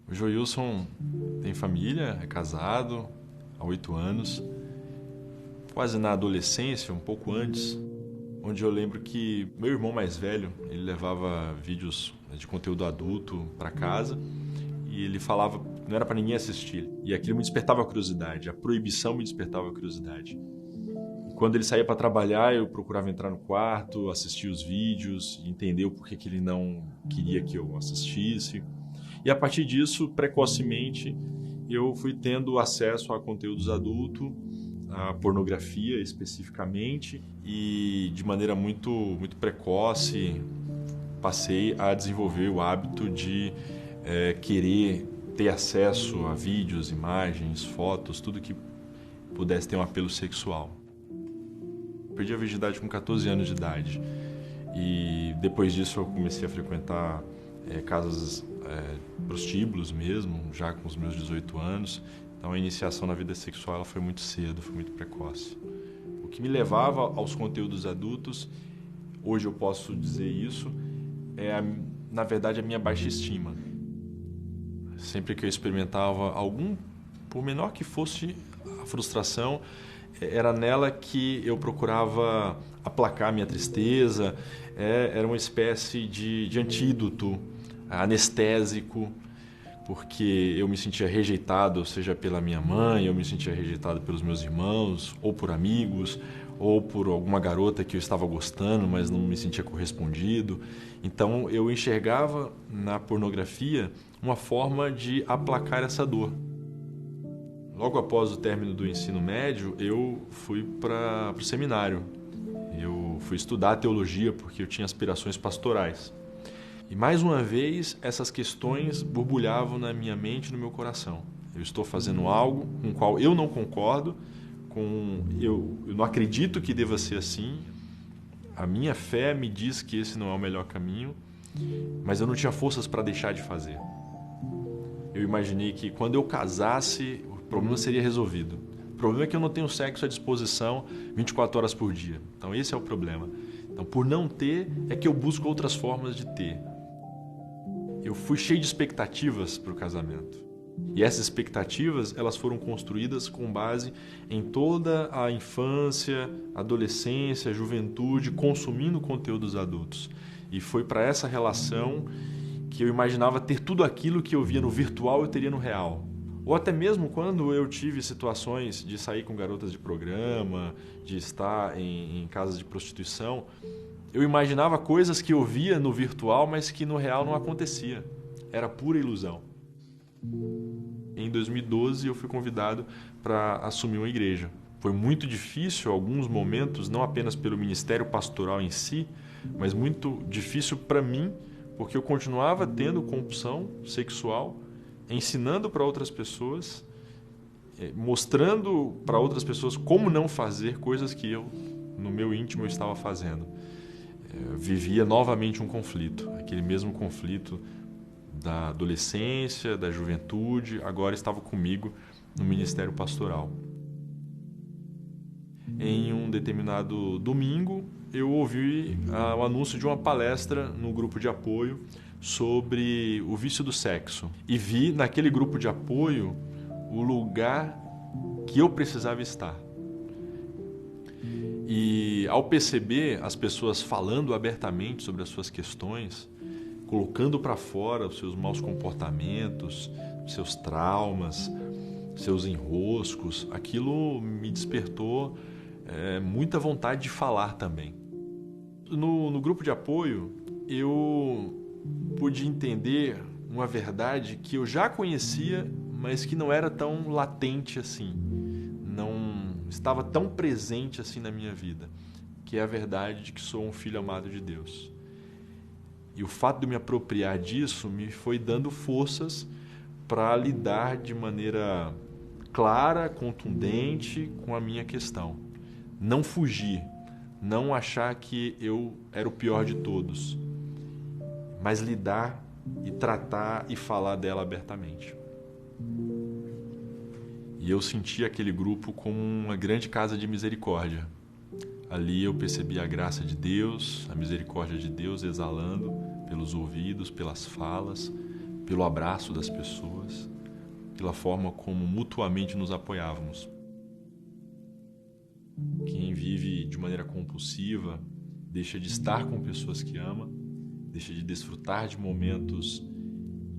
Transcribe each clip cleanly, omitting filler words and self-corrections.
O Joilson tem família, é casado há 8 anos, quase na adolescência, um pouco antes, onde eu lembro que meu irmão mais velho, ele levava vídeos de conteúdo adulto para casa e ele falava, não era para ninguém assistir. E aquilo me despertava a curiosidade, a proibição me despertava a curiosidade. E quando ele saía para trabalhar, eu procurava entrar no quarto, assistir os vídeos, entender o porquê que ele não queria que eu assistisse. E a partir disso, precocemente, eu fui tendo acesso a conteúdos adultos, a pornografia especificamente, e de maneira muito precoce passei a desenvolver o hábito de querer ter acesso a vídeos, imagens, fotos, tudo que pudesse ter um apelo sexual. Perdi a virgindade com 14 anos de idade e depois disso eu comecei a frequentar casas prostíbulos mesmo, já com os meus 18 anos. Então a iniciação na vida sexual ela foi muito cedo, foi muito precoce. O que me levava aos conteúdos adultos, hoje eu posso dizer isso, na verdade a minha baixa estima. Sempre que eu experimentava algum, por menor que fosse a frustração, era nela que eu procurava aplacar a minha tristeza, era uma espécie de antídoto anestésico, porque eu me sentia rejeitado, seja pela minha mãe, eu me sentia rejeitado pelos meus irmãos, ou por amigos, ou por alguma garota que eu estava gostando, mas não me sentia correspondido. Então eu enxergava na pornografia uma forma de aplacar essa dor. Logo após o término do ensino médio, eu fui para o seminário. Eu fui estudar teologia porque eu tinha aspirações pastorais. E mais uma vez, essas questões borbulhavam na minha mente e no meu coração. Eu estou fazendo algo com o qual eu não concordo, eu não acredito que deva ser assim, a minha fé me diz que esse não é o melhor caminho, mas eu não tinha forças para deixar de fazer. Eu imaginei que quando eu casasse, o problema seria resolvido. O problema é que eu não tenho sexo à disposição 24 horas por dia. Então esse é o problema. Então por não ter, é que eu busco outras formas de ter. Eu fui cheio de expectativas para o casamento. E essas expectativas, elas foram construídas com base em toda a infância, adolescência, juventude, consumindo conteúdos adultos. E foi para essa relação que eu imaginava ter tudo aquilo que eu via no virtual eu teria no real. Ou até mesmo quando eu tive situações de sair com garotas de programa, de estar em casas de prostituição, eu imaginava coisas que eu via no virtual, mas que no real não acontecia. Era pura ilusão. Em 2012 eu fui convidado para assumir uma igreja. Foi muito difícil, alguns momentos, não apenas pelo ministério pastoral em si, mas muito difícil para mim, porque eu continuava tendo compulsão sexual, ensinando para outras pessoas, mostrando para outras pessoas como não fazer coisas que eu, no meu íntimo, eu estava fazendo. Vivia novamente um conflito, aquele mesmo conflito da adolescência, da juventude, agora estava comigo no ministério pastoral. Em um determinado domingo, eu ouvi o anúncio de uma palestra no grupo de apoio sobre o vício do sexo. E vi naquele grupo de apoio o lugar que eu precisava estar. E ao perceber as pessoas falando abertamente sobre as suas questões, colocando para fora os seus maus comportamentos, seus traumas, seus enroscos, aquilo me despertou muita vontade de falar também. No grupo de apoio, eu pude entender uma verdade que eu já conhecia, mas que não era tão latente assim, não estava tão presente assim na minha vida, que é a verdade de que sou um filho amado de Deus. E o fato de eu me apropriar disso me foi dando forças para lidar de maneira clara, contundente com a minha questão. Não fugir, não achar que eu era o pior de todos, mas lidar e tratar e falar dela abertamente. E eu senti aquele grupo como uma grande casa de misericórdia. Ali eu percebi a graça de Deus, a misericórdia de Deus exalando pelos ouvidos, pelas falas, pelo abraço das pessoas, pela forma como mutuamente nos apoiávamos. Quem vive de maneira compulsiva deixa de estar com pessoas que ama, deixa de desfrutar de momentos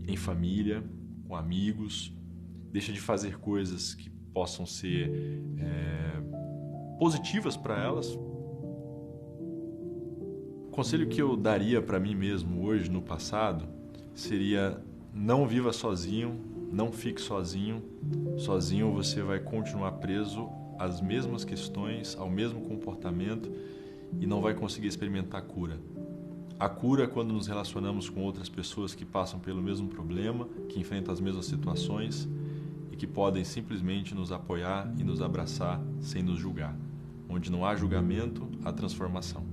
em família, com amigos, deixa de fazer coisas que possam ser positivas para elas. O conselho que eu daria para mim mesmo hoje, no passado, seria: não viva sozinho, não fique sozinho. Sozinho você vai continuar preso às mesmas questões, ao mesmo comportamento e não vai conseguir experimentar a cura. A cura é quando nos relacionamos com outras pessoas que passam pelo mesmo problema, que enfrentam as mesmas situações e que podem simplesmente nos apoiar e nos abraçar sem nos julgar. Onde não há julgamento, há transformação.